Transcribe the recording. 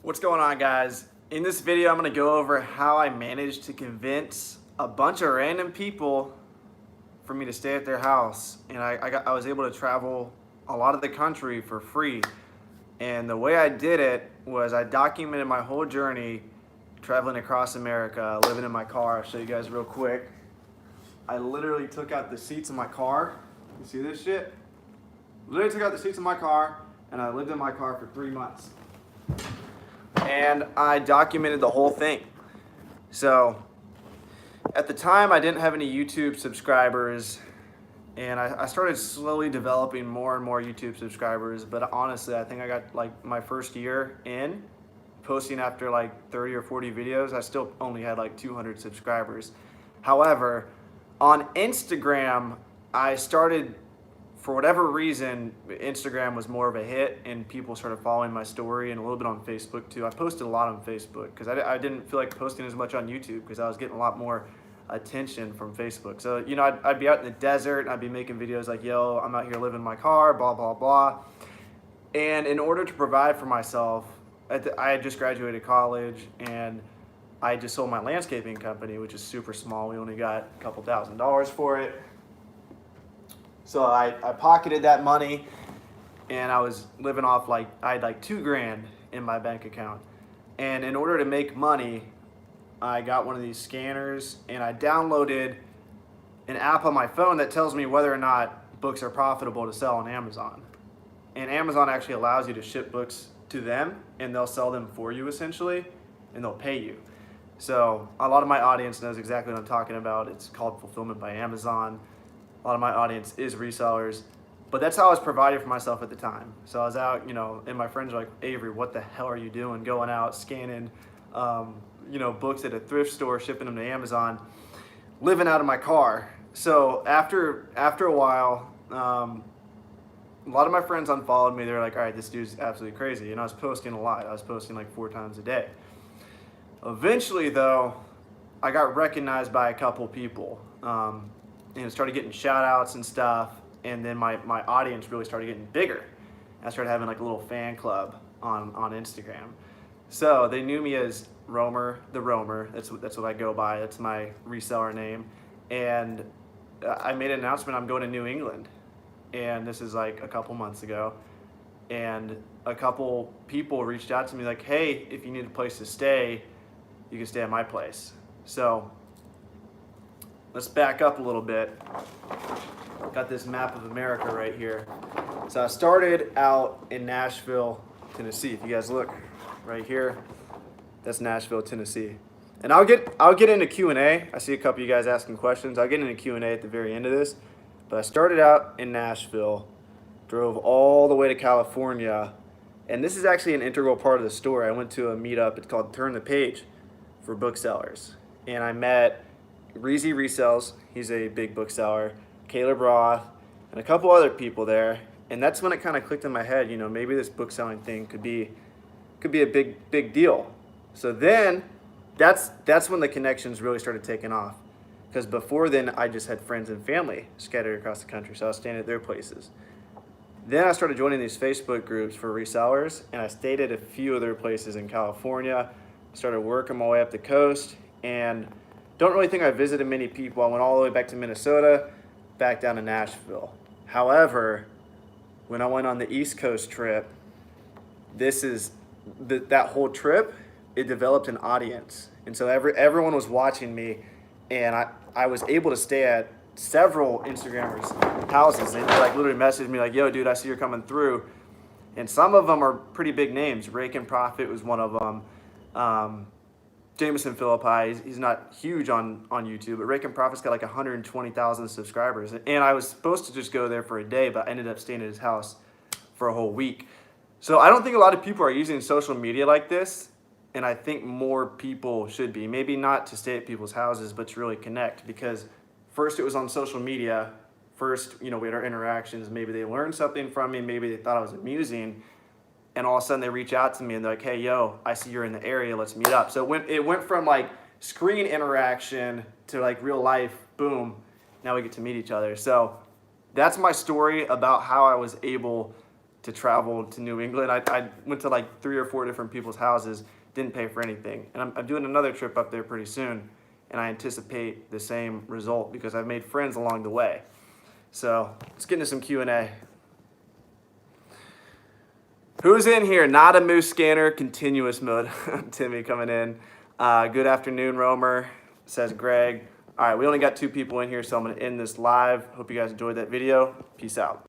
What's going on, guys? In this video, I'm going to go over how I managed to convince a bunch of random people for me to stay at their house. And I was able to travel a lot of the country for free. And the way I did it was I documented my whole journey traveling across America, living in my car. I'll show you guys real quick. I literally took out the seats of my car. You see this shit? Literally took out the seats of my car and I lived in my car for 3 months. And I documented the whole thing. So at the time I didn't have any YouTube subscribers, and I started slowly developing more and more YouTube subscribers, but honestly I think I got like my first year in posting after like 30 or 40 videos, I still only had like 200 subscribers. However, on Instagram I started, for whatever reason, Instagram was more of a hit and people started following my story, and a little bit on Facebook too. I posted a lot on Facebook because I didn't feel like posting as much on YouTube because I was getting a lot more attention from Facebook. So, you know, I'd be out in the desert and I'd be making videos like, yo, I'm out here living my car, blah, blah, blah. And in order to provide for myself, I had just graduated college and I just sold my landscaping company, which is super small. We only got a couple $1,000s for it. So I pocketed that money and I was living off I had like $2,000 in my bank account. And in order to make money, I got one of these scanners and I downloaded an app on my phone that tells me whether or not books are profitable to sell on Amazon. And Amazon actually allows you to ship books to them and they'll sell them for you essentially, and they'll pay you. So a lot of my audience knows exactly what I'm talking about. It's called Fulfillment by Amazon. A lot of my audience is resellers, but that's how I was providing for myself at the time. So I was out, you know, and my friends were like, Avery, what the hell are you doing? Going out, scanning, you know, books at a thrift store, shipping them to Amazon, living out of my car. So after a while, a lot of my friends unfollowed me. They're like, all right, this dude's absolutely crazy. And I was posting a lot. I was posting like 4 times a day. Eventually though, I got recognized by a couple people. And started getting shout outs and stuff, and then my audience really started getting bigger. I started having like a little fan club on Instagram. So they knew me as Romer, the Romer. That's what I go by. That's my reseller name. And I made an announcement I'm going to New England. And this is like a couple months ago. And a couple people reached out to me like, hey, if you need a place to stay, you can stay at my place. So let's back up a little bit. Got this map of America right here. So I started out in Nashville, Tennessee. If you guys look right here, that's Nashville, Tennessee. And I'll get into Q&A. I see a couple of you guys asking questions. I'll get into Q&A at the very end of this. But I started out in Nashville, drove all the way to California, and this is actually an integral part of the story. I went to a meetup. It's called Turn the Page for booksellers, and I met Reezy Resells, he's a big bookseller, Caleb Roth, and a couple other people there. And that's when it kind of clicked in my head, you know, maybe this book selling thing could be a big deal. So then that's when the connections really started taking off. Because before then I just had friends and family scattered across the country, so I was staying at their places. Then I started joining these Facebook groups for resellers, and I stayed at a few other places in California, started working my way up the coast, and don't really think I visited many people. I went all the way back to Minnesota, back down to Nashville. However, when I went on the East Coast trip, that whole trip, it developed an audience. And so everyone was watching me, and I was able to stay at several Instagrammers' houses. And they like literally messaged me like, yo, dude, I see you're coming through. And some of them are pretty big names. Rake and Profit was one of them. Jameson Philippi, he's not huge on YouTube, but Rake and Profit's got like 120,000 subscribers. And I was supposed to just go there for a day, but I ended up staying at his house for a whole week. So I don't think a lot of people are using social media like this, and I think more people should be. Maybe not to stay at people's houses, but to really connect, because first it was on social media. First, you know, we had our interactions. Maybe they learned something from me. Maybe they thought I was amusing. And all of a sudden they reach out to me and they're like, hey, yo, I see you're in the area, let's meet up. So it went from like screen interaction to like real life, boom, now we get to meet each other. So that's my story about how I was able to travel to New England. I went to like 3 or 4 different people's houses, didn't pay for anything. And I'm doing another trip up there pretty soon, and I anticipate the same result because I've made friends along the way. So let's get into some Q&A. Who's in here? Nadamoo Scanner, continuous mode. Timmy coming in. Good afternoon, Romer, says Greg. All right, we only got 2 people in here, so I'm going to end this live. Hope you guys enjoyed that video. Peace out.